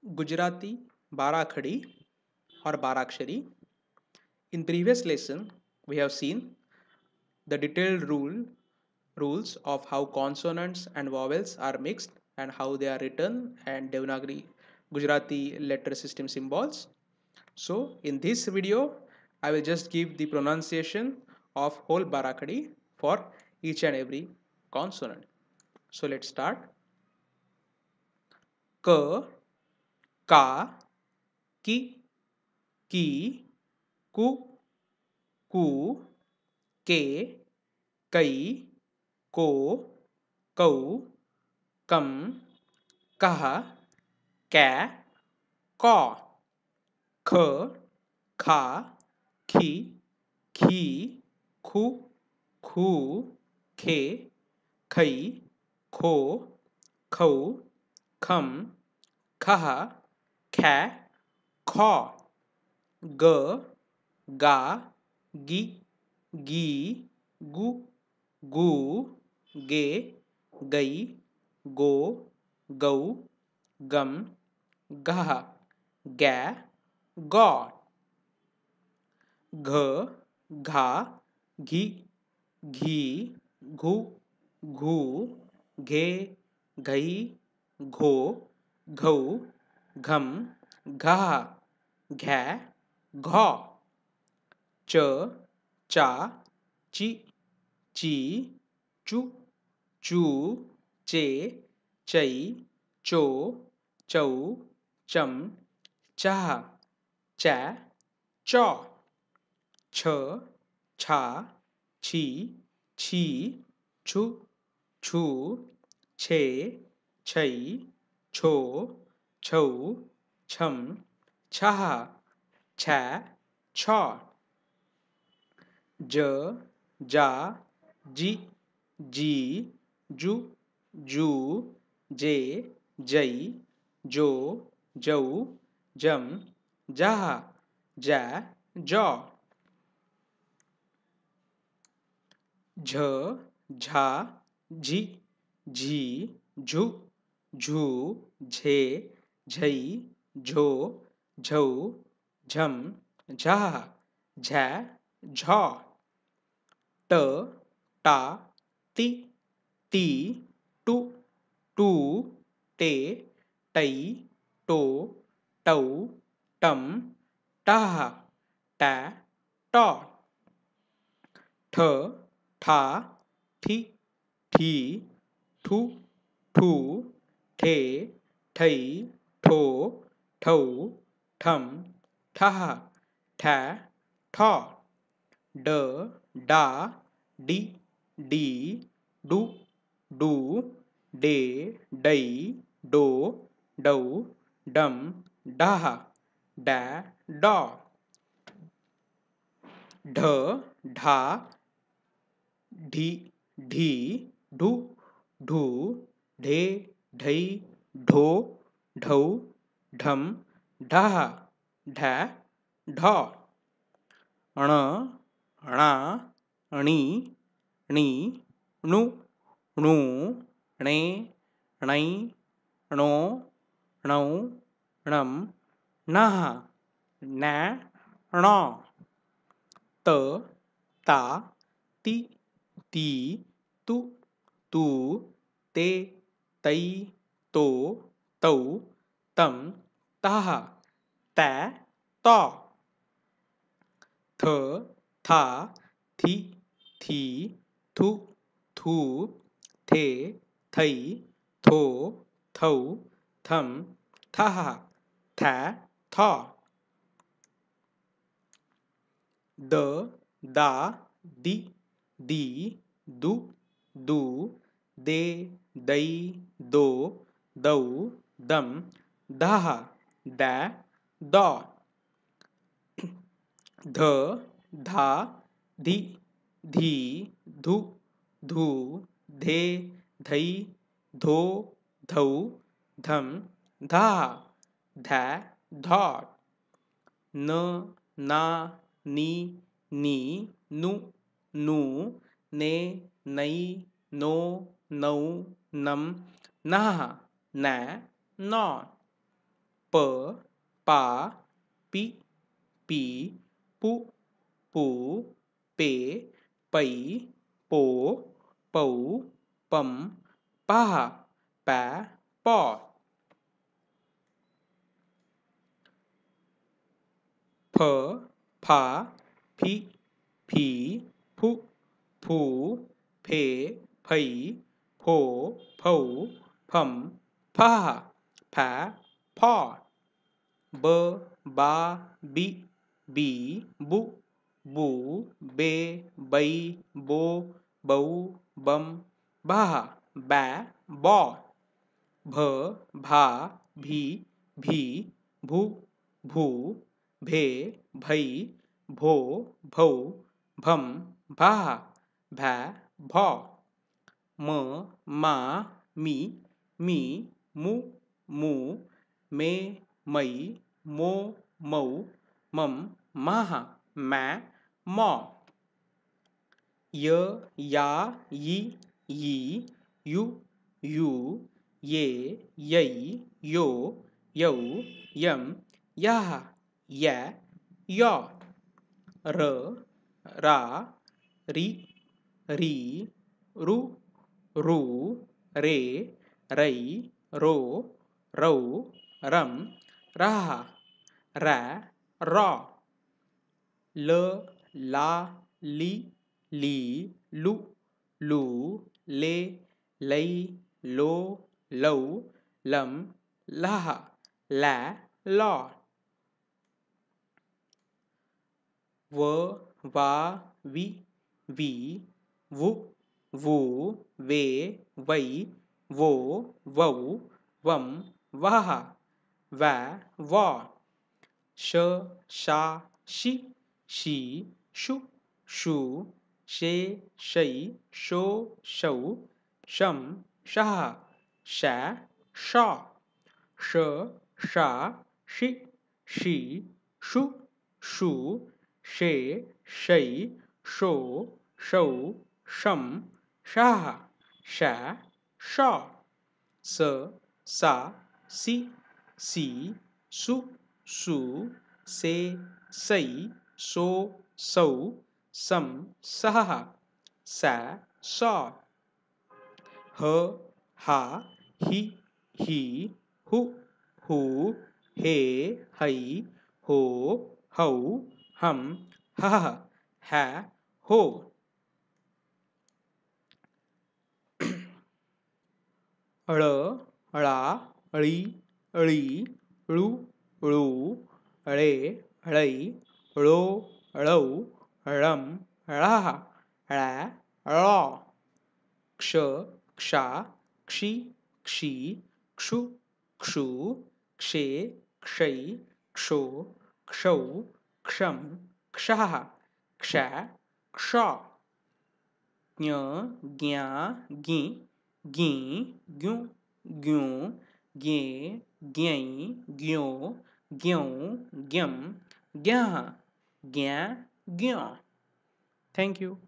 Gujarati, Barakhadi or Barakshari. In previous lesson, we have seen the detailed rules of how consonants and vowels are mixed and how they are written and Devanagari Gujarati letter system symbols. So in this video, I will just give the pronunciation of whole Barakhadi for each and every consonant. So let's start. K, Ka, Ki, Ki, Ku, Ku, Ke, Kai, Ko, Kau, Kam, Kaha, Ka, Ka, Kh, Kha, Khi, Khi, Khu, Khu, Khe, Khai, Kho, Khâu, Khum, Khaha, Kha, Kho, G, Ga, Gi, Gi, Gu, Gu, Ge, Gai, Go, Gau, Gum, Gah, Ga, God, Gh, Gha, Ghi, Ghi, Ghu, Ghu, Ghe, Ghai, Gho, Ghau, Gham, Gha, Gha, Ghaw, Ch, Cha, Chi, Chi, Chu, Chu, Che, Chai, Cho, Chau, Cham, Cha, Cha, Chaw, Ch, Cha, Chi, Chi, Chu, Chu, Che, Chai, Cho, Chou, Chum, Cha, Cha, Chaw, J, Ja, Ji, Ji, Ju, Ju, J, Jai, Jo, Jau, Jam, Jah, Ja, Jaw, Jh, Jha, Jhi, Jhi, Jhu, Jhu, Jhe, Jhai, Jho, Jhau, Jham, Jha, Jha, Jhaw, T, Ta, Ti, Ti, Tu, Tu, Te, Tai, To, Tau, Tam, Ta, Ta, To, ठ ठा थि थी थु थू ठे ठै ठो ठौ ठम ठह ठै ठौ ड डा डि डी डू डू डे डै डो डौ डम डह डै डौ ढ ढा ढी ढी ढू ढू ढे ढई ढो ढौ ढम ढह ढै ढौ ण णा णी णी णु णू णे णै णो णौ णम नः णै णौ त ता ति ती तु तू ते तै तो तौ तम तः तं तौ थ था थि थी थु थू थे थै थो थौ थम थः थ थौ द दा दि दी दु दू दे दै दो दौ दम दह दै दौ ध धा धि धी धु धू धे धै धो धौ धम धा धा धौ न ना नी नी नु नू ने नै नो नौ नम नः नै नौ प पा पी पी पू पू पे पै पो पौ पम पः पै पौ फ फा फी फी फू फू फे फै फो फौ फम फः फै फौ ब बा बी बी बू बू बे बै बो बौ बम बः बै बौ भ भा भी भी भू भू भे भै भो भौ भम भः भै भौ म मा मी मी मू मू मे मै मो मौ मम मः मै मौ य या यी यी यु यू ये यै यो यौ यम यः य यौ र रा रि री रु रू रे रै रो रौ रम रः रै रौ ल ला ली ली लु लू ले लै लो लौ लम लः लै लौ व वा वि वी वु वू वे वै वो वौ वम वः वै वौ श शा शि शी षु षु शे शै शो शौ शं शः शै शौ श शा शि शी षु षु शे शै शो शौ शं शः शै शौ स सा सि सी सु सु से सै सो सौ सं सः सै सौ ह हा हि ही हु हू हे है हो हौ हं हः है हो ळ ळा ळी ळी ळू ळू ळे ळै ळो ळौ ळं ळः ळै ळौ क्षक्षा क्षि क्षी क्षु क्षू क्षे क्षै क्षो क्षौ क्षं क्षः क्ष क्षौ ज्ञ ज्ञा ज्ञि ज्ञि ज्ञु ज्ञू ज्ञे ज्ञै ज्ञो ज्ञौ ज्ञं ज्ञः ज्ञा ज्ञौ Thank you.